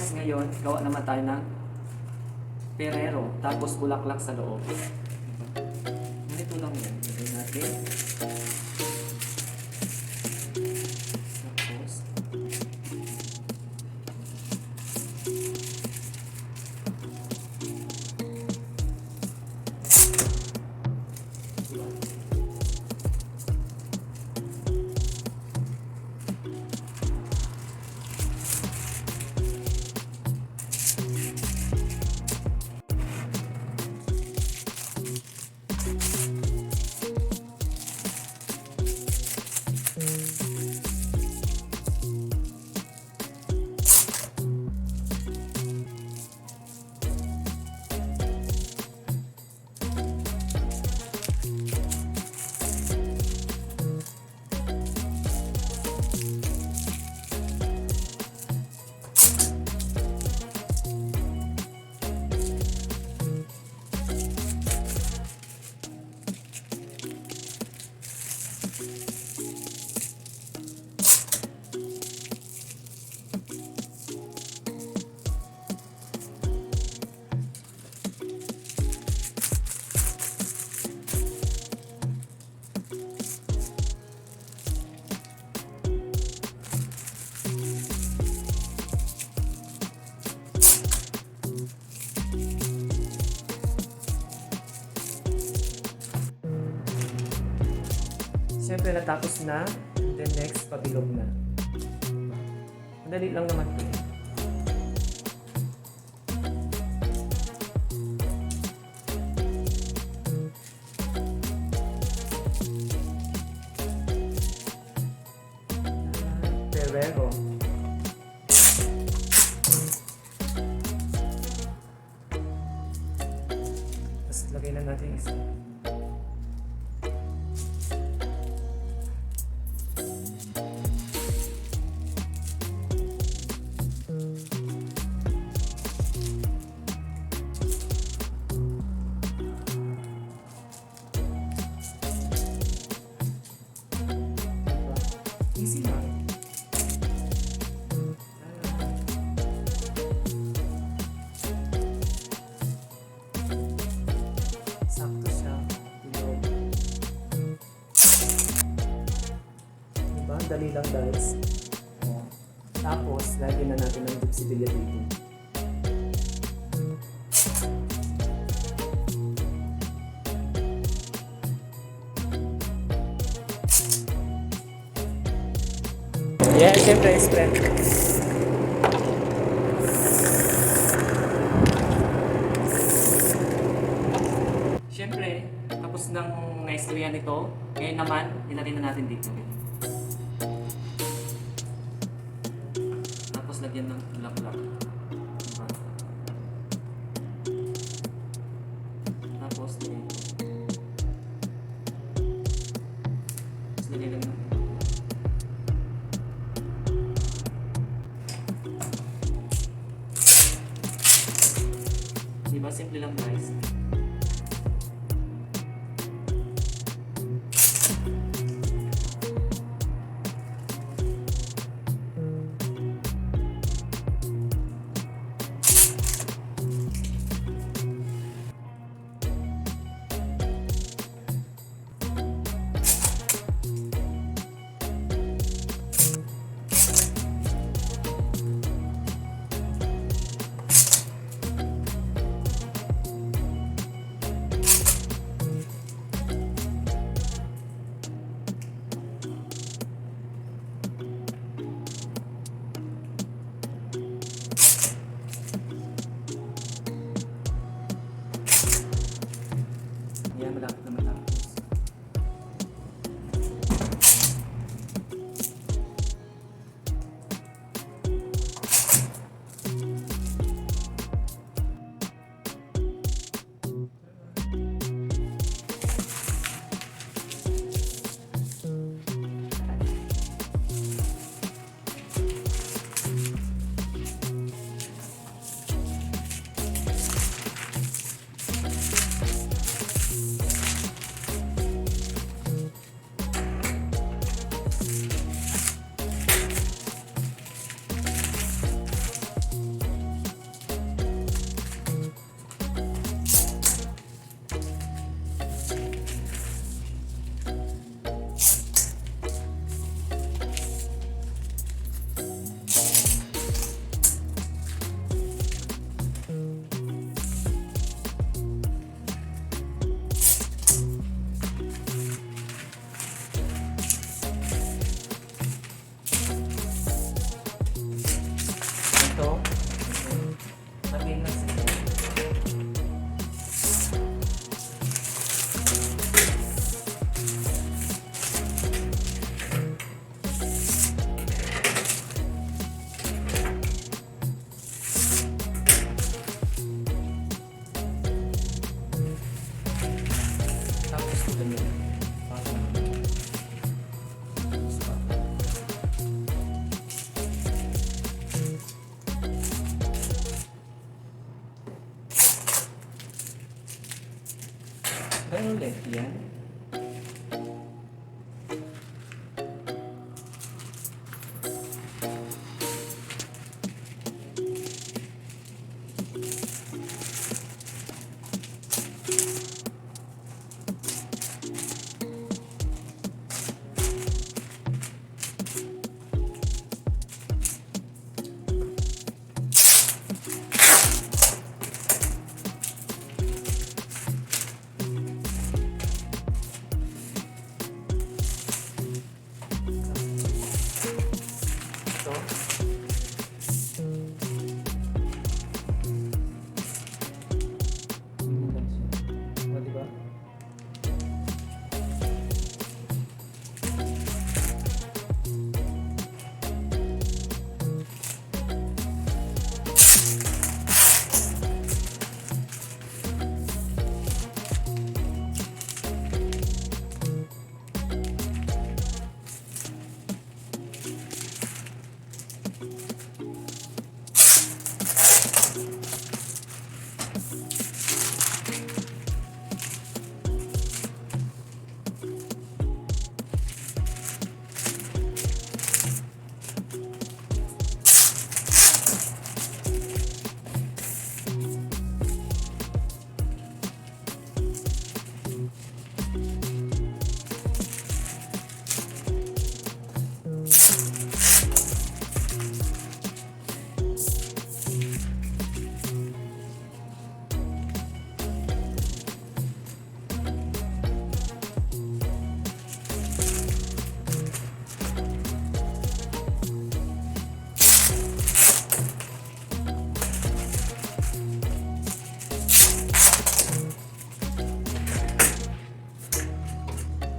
Next ngayon, gawa naman tayo ng Ferrero, tapos bulaklak sa loob. Ganito lang yan. Lagay natin. Tapos, siyempre natapos na, then next, pabilog na. Madali lang naman ito. Ferrero. Tapos lagay na natin isa. Easy lang. Sakto siya. Bilog. Diba? Dali lang guys. Tapos, lagyan na natin ng dipsibilya dito. Yeah, siyempre, spread. Siyempre, tapos nang na-istorya nito, ngayon naman, ilagay na natin dito. Tapos lagyan ng bulaklak. Diba? Tapos dito. Tapos lagyan lang ng diba? Simple lang guys. Yan.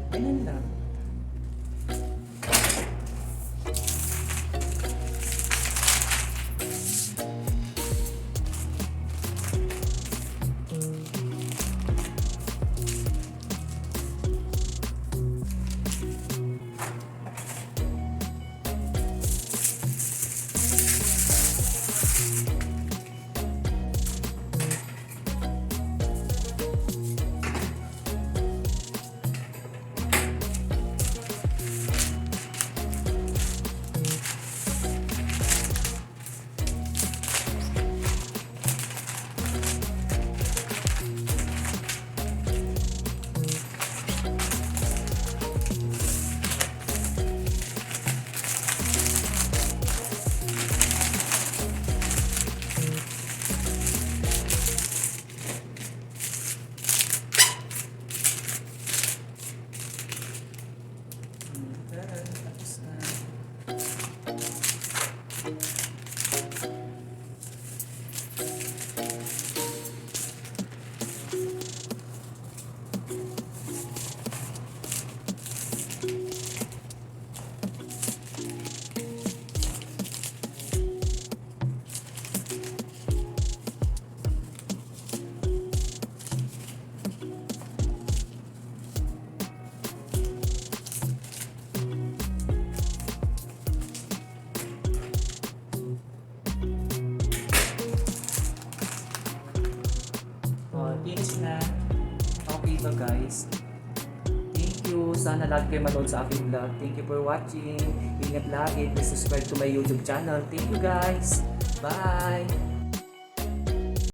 Ganyan lang. Tapos na. Finish na. Okay ba guys? Thank you. Sana lagi kayo manood sa aking vlog. Thank you for watching. Ingat lagi. Please subscribe to my YouTube channel. Thank you guys. Bye!